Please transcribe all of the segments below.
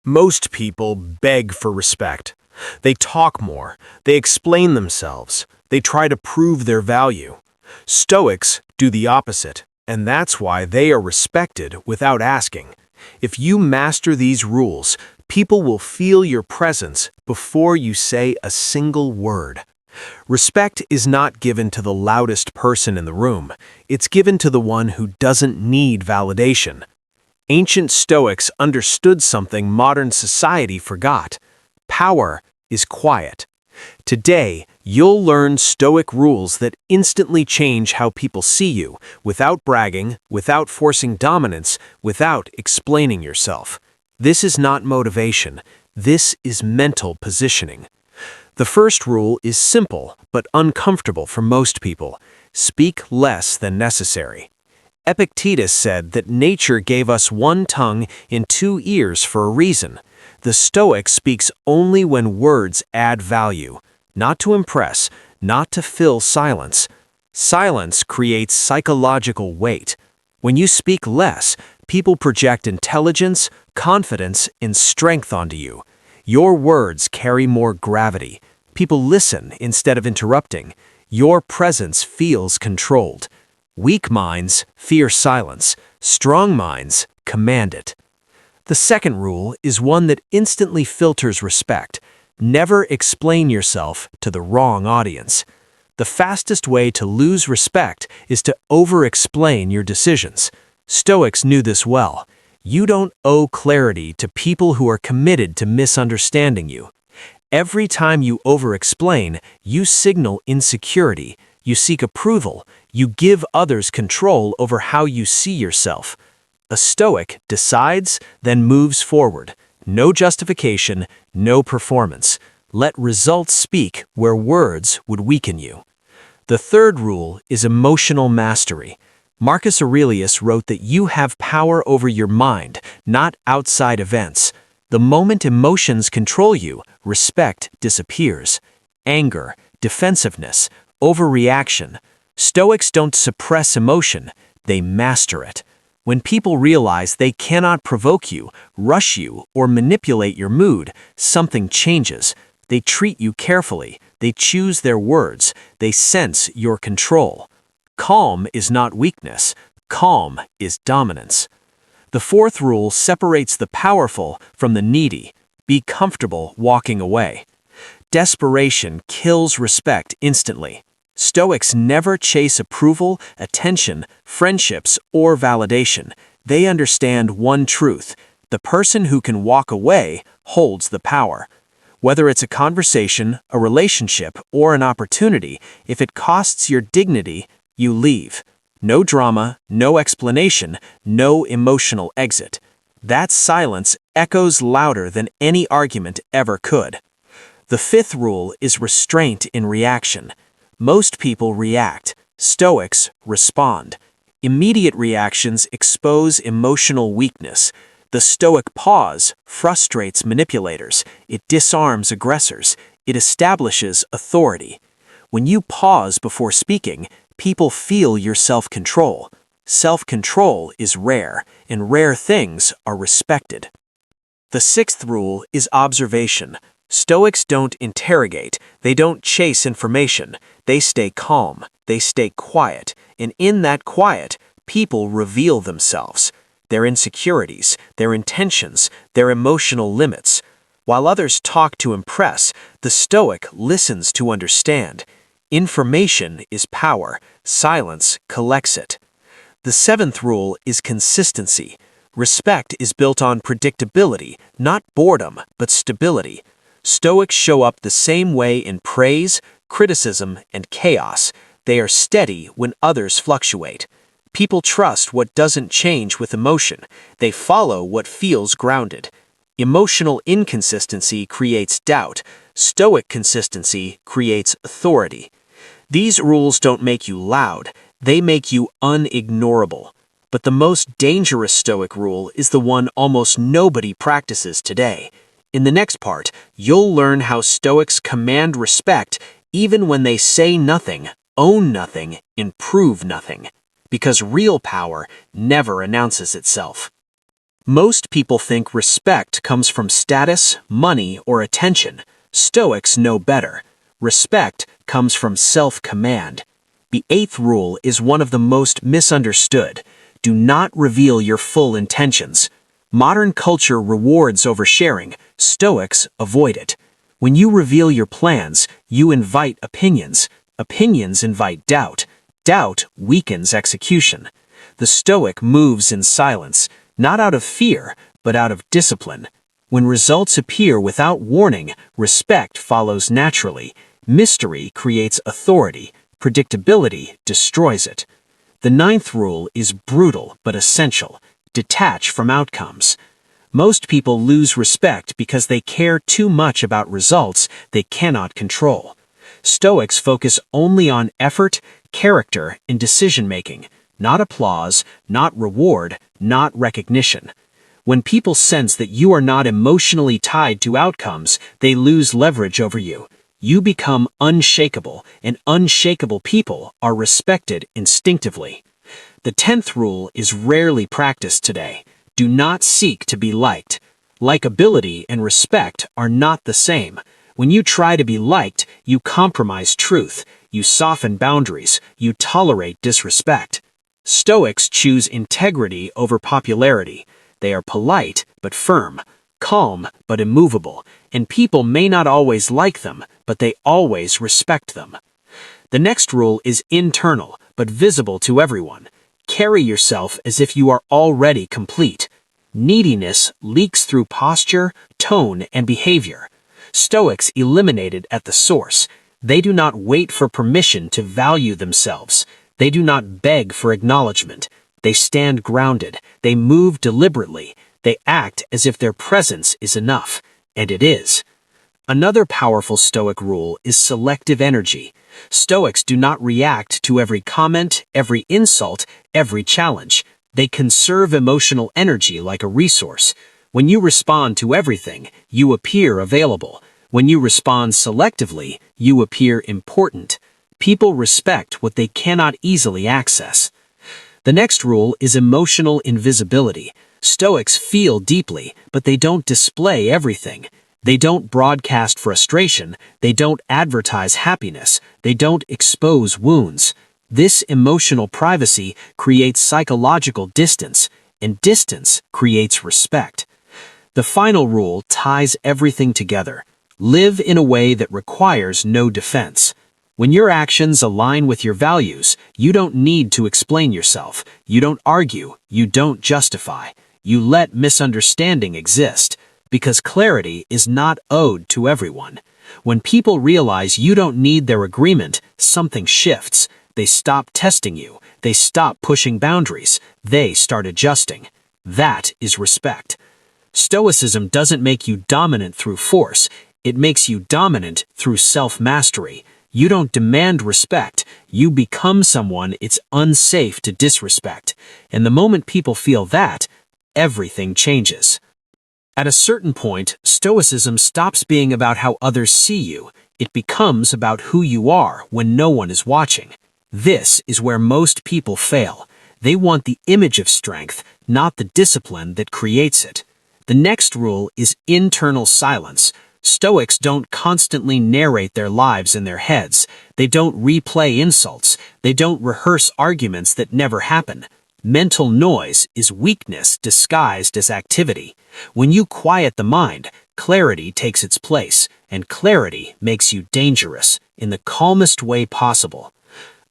Most people beg for respect. They talk more, they explain themselves, they try to prove their value. Stoics do the opposite, and that's why they are respected without asking. If you master these rules, people will feel your presence before you say a single word. Respect is not given to the loudest person in the room. It's given to the one who doesn't need validation. Ancient Stoics understood something modern society forgot. Power is quiet. Today, you'll learn Stoic rules that instantly change how people see you, without bragging, without forcing dominance, without explaining yourself. This is not motivation. This is mental positioning. The first rule is simple but uncomfortable for most people. Speak less than necessary. Epictetus said that nature gave us one tongue and two ears for a reason. The Stoic speaks only when words add value, not to impress, not to fill silence. Silence creates psychological weight. When you speak less, people project intelligence, confidence, and strength onto you. Your words carry more gravity. People listen instead of interrupting. Your presence feels controlled. Weak minds fear silence. Strong minds command it. The second rule is one that instantly filters respect. Never explain yourself to the wrong audience. The fastest way to lose respect is to over-explain your decisions. Stoics knew this well. You don't owe clarity to people who are committed to misunderstanding you. Every time you over-explain, you signal insecurity, you seek approval, you give others control over how you see yourself. A Stoic decides, then moves forward. No justification, no performance. Let results speak where words would weaken you. The third rule is emotional mastery. Marcus Aurelius wrote that you have power over your mind, not outside events. The moment emotions control you, respect disappears. Anger, defensiveness, overreaction. Stoics don't suppress emotion, they master it. When people realize they cannot provoke you, rush you, or manipulate your mood, something changes. They treat you carefully, they choose their words, they sense your control. Calm is not weakness, calm is dominance. The fourth rule separates the powerful from the needy. Be comfortable walking away. Desperation kills respect instantly. Stoics never chase approval, attention, friendships, or validation. They understand one truth: the person who can walk away holds the power. Whether it's a conversation, a relationship, or an opportunity, if it costs your dignity, you leave. No drama, no explanation, no emotional exit. That silence echoes louder than any argument ever could. The fifth rule is restraint in reaction. Most people react. Stoics respond. Immediate reactions expose emotional weakness. The Stoic pause frustrates manipulators. It disarms aggressors. It establishes authority. When you pause before speaking, people feel your self-control. Self-control is rare, and rare things are respected. The sixth rule is observation. Stoics don't interrogate, they don't chase information. They stay calm, they stay quiet, and in that quiet, people reveal themselves, their insecurities, their intentions, their emotional limits. While others talk to impress, the Stoic listens to understand. Information is power, silence collects it. The seventh rule is consistency. Respect is built on predictability, not boredom, but stability. Stoics show up the same way in praise, criticism, and chaos. They are steady when others fluctuate. People trust what doesn't change with emotion. They follow what feels grounded. Emotional inconsistency creates doubt. Stoic consistency creates authority. These rules don't make you loud. They make you unignorable. But the most dangerous Stoic rule is the one almost nobody practices today. In the next part, you'll learn how Stoics command respect even when they say nothing, own nothing, and prove nothing. Because real power never announces itself. Most people think respect comes from status, money, or attention. Stoics know better. Respect comes from self-command. The eighth rule is one of the most misunderstood. Do not reveal your full intentions. Modern culture rewards oversharing. Stoics avoid it. When you reveal your plans, you invite opinions. Opinions invite doubt. Doubt weakens execution. The Stoic moves in silence, not out of fear, but out of discipline. When results appear without warning, respect follows naturally. Mystery creates authority. Predictability destroys it. The ninth rule is brutal but essential. Detach from outcomes. Most people lose respect because they care too much about results they cannot control. Stoics focus only on effort, character, and decision-making, not applause, not reward, not recognition. When people sense that you are not emotionally tied to outcomes, they lose leverage over you. You become unshakable, and unshakable people are respected instinctively. The 10th rule is rarely practiced today. Do not seek to be liked. Likability and respect are not the same. When you try to be liked, you compromise truth, you soften boundaries, you tolerate disrespect. Stoics choose integrity over popularity. They are polite but firm, calm but immovable, and people may not always like them, but they always respect them. The next rule is internal but visible to everyone. Carry yourself as if you are already complete. Neediness leaks through posture, tone, and behavior. Stoics eliminate it at the source. They do not wait for permission to value themselves. They do not beg for acknowledgement. They stand grounded. They move deliberately. They act as if their presence is enough, and it is. Another powerful Stoic rule is selective energy. Stoics do not react to every comment, every insult, every challenge. They conserve emotional energy like a resource. When you respond to everything, you appear available. When you respond selectively, you appear important. People respect what they cannot easily access. The next rule is emotional invisibility. Stoics feel deeply, but they don't display everything. They don't broadcast frustration. They don't advertise happiness. They don't expose wounds. This emotional privacy creates psychological distance, and distance creates respect. The final rule ties everything together. Live in a way that requires no defense. When your actions align with your values, you don't need to explain yourself. You don't argue. You don't justify. You let misunderstanding exist, because clarity is not owed to everyone. When people realize you don't need their agreement, something shifts. They stop testing you. They stop pushing boundaries. They start adjusting. That is respect. Stoicism doesn't make you dominant through force. It makes you dominant through self-mastery. You don't demand respect. You become someone it's unsafe to disrespect. And the moment people feel that, everything changes. At a certain point, Stoicism stops being about how others see you. It becomes about who you are when no one is watching. This is where most people fail. They want the image of strength, not the discipline that creates it. The next rule is internal silence. Stoics don't constantly narrate their lives in their heads. They don't replay insults. They don't rehearse arguments that never happen. Mental noise is weakness disguised as activity. When you quiet the mind, clarity takes its place, and clarity makes you dangerous in the calmest way possible.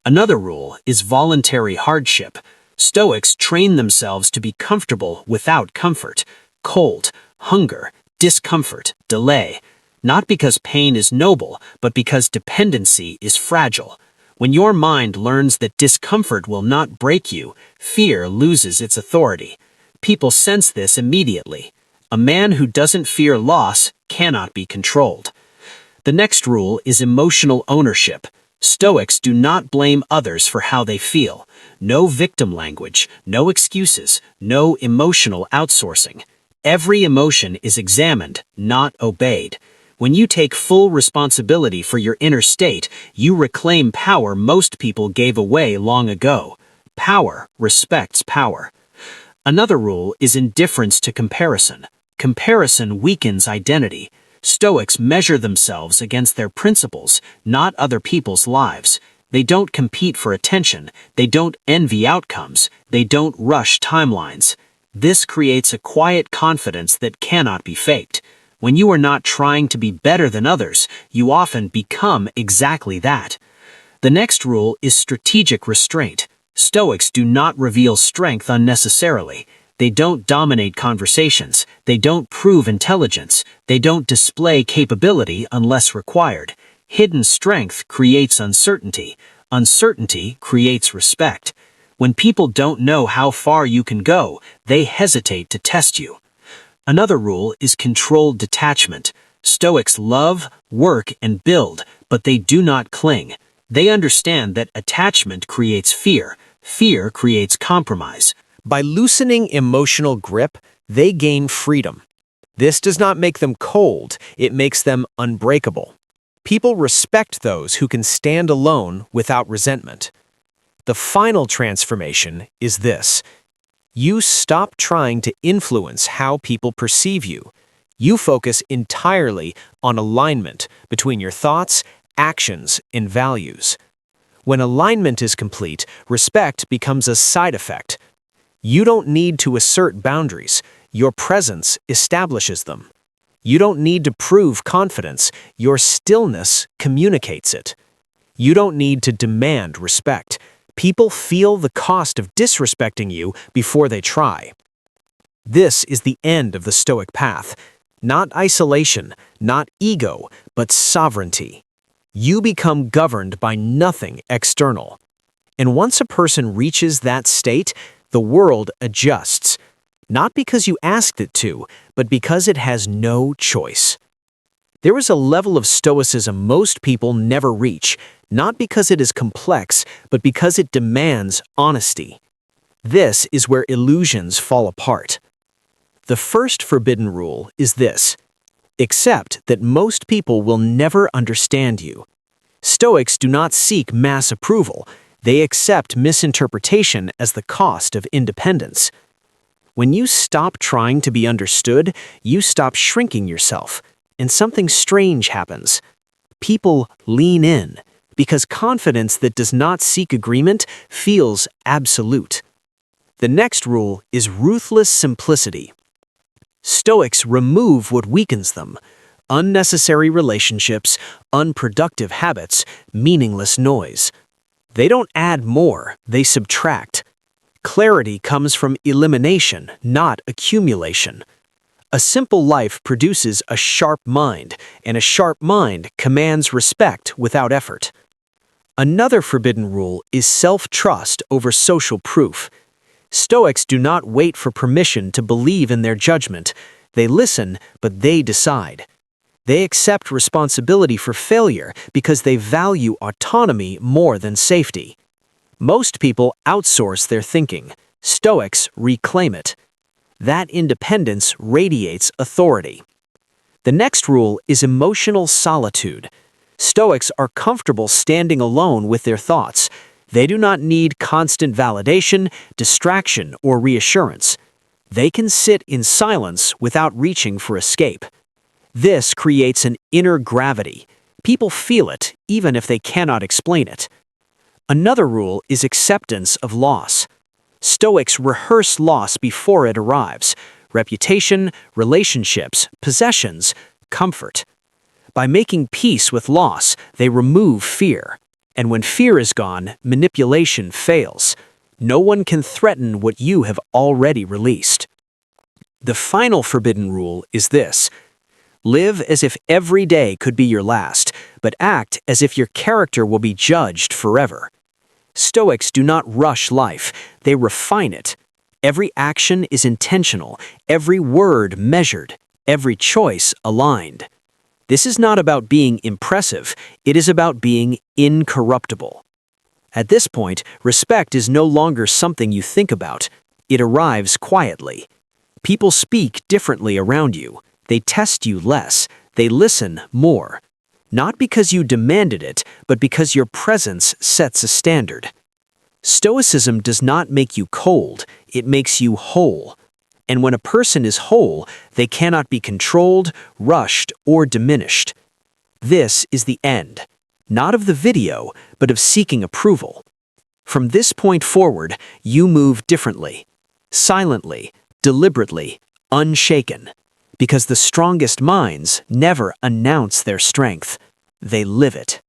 Another rule is voluntary hardship. Stoics train themselves to be comfortable without comfort. Cold, hunger, discomfort, delay. Not because pain is noble, but because dependency is fragile. When your mind learns that discomfort will not break you, fear loses its authority. People sense this immediately. A man who doesn't fear loss cannot be controlled. The next rule is emotional ownership. Stoics do not blame others for how they feel. No victim language, no excuses, no emotional outsourcing. Every emotion is examined, not obeyed. When you take full responsibility for your inner state, you reclaim power most people gave away long ago. Power respects power. Another rule is indifference to comparison. Comparison weakens identity. Stoics measure themselves against their principles, not other people's lives. They don't compete for attention. They don't envy outcomes. They don't rush timelines. This creates a quiet confidence that cannot be faked. When you are not trying to be better than others, you often become exactly that. The next rule is strategic restraint. Stoics do not reveal strength unnecessarily. They don't dominate conversations. They don't prove intelligence. They don't display capability unless required. Hidden strength creates uncertainty. Uncertainty creates respect. When people don't know how far you can go, they hesitate to test you. Another rule is controlled detachment. Stoics love, work, and build, but they do not cling. They understand that attachment creates fear. Fear creates compromise. By loosening emotional grip, they gain freedom. This does not make them cold, it makes them unbreakable. People respect those who can stand alone without resentment. The final transformation is this. You stop trying to influence how people perceive you. You focus entirely on alignment between your thoughts, actions, and values. When alignment is complete, respect becomes a side effect. You don't need to assert boundaries. Your presence establishes them. You don't need to prove confidence. Your stillness communicates it. You don't need to demand respect. People feel the cost of disrespecting you before they try. This is the end of the Stoic path. Not isolation, not ego, but sovereignty. You become governed by nothing external. And once a person reaches that state, the world adjusts. Not because you asked it to, but because it has no choice. There is a level of Stoicism most people never reach, not because it is complex, but because it demands honesty. This is where illusions fall apart. The first forbidden rule is this: accept that most people will never understand you. Stoics do not seek mass approval. They accept misinterpretation as the cost of independence. When you stop trying to be understood, you stop shrinking yourself, and something strange happens. People lean in, because confidence that does not seek agreement feels absolute. The next rule is ruthless simplicity. Stoics remove what weakens them: unnecessary relationships, unproductive habits, meaningless noise. They don't add more, they subtract. Clarity comes from elimination, not accumulation. A simple life produces a sharp mind, and a sharp mind commands respect without effort. Another forbidden rule is self-trust over social proof. Stoics do not wait for permission to believe in their judgment. They listen, but they decide. They accept responsibility for failure because they value autonomy more than safety. Most people outsource their thinking. Stoics reclaim it. That independence radiates authority. The next rule is emotional solitude. Stoics are comfortable standing alone with their thoughts. They do not need constant validation, distraction, or reassurance. They can sit in silence without reaching for escape. This creates an inner gravity. People feel it, even if they cannot explain it. Another rule is acceptance of loss. Stoics rehearse loss before it arrives: reputation, relationships, possessions, comfort. By making peace with loss, they remove fear. And when fear is gone, manipulation fails. No one can threaten what you have already released. The final forbidden rule is this: live as if every day could be your last, but act as if your character will be judged forever. Stoics do not rush life, they refine it. Every action is intentional, every word measured, every choice aligned. This is not about being impressive, it is about being incorruptible. At this point, respect is no longer something you think about. It arrives quietly. People speak differently around you. They test you less. They listen more. Not because you demanded it, but because your presence sets a standard. Stoicism does not make you cold, it makes you whole. And when a person is whole, they cannot be controlled, rushed, or diminished. This is the end, not of the video, but of seeking approval. From this point forward, you move differently, silently, deliberately, unshaken, because the strongest minds never announce their strength, they live it.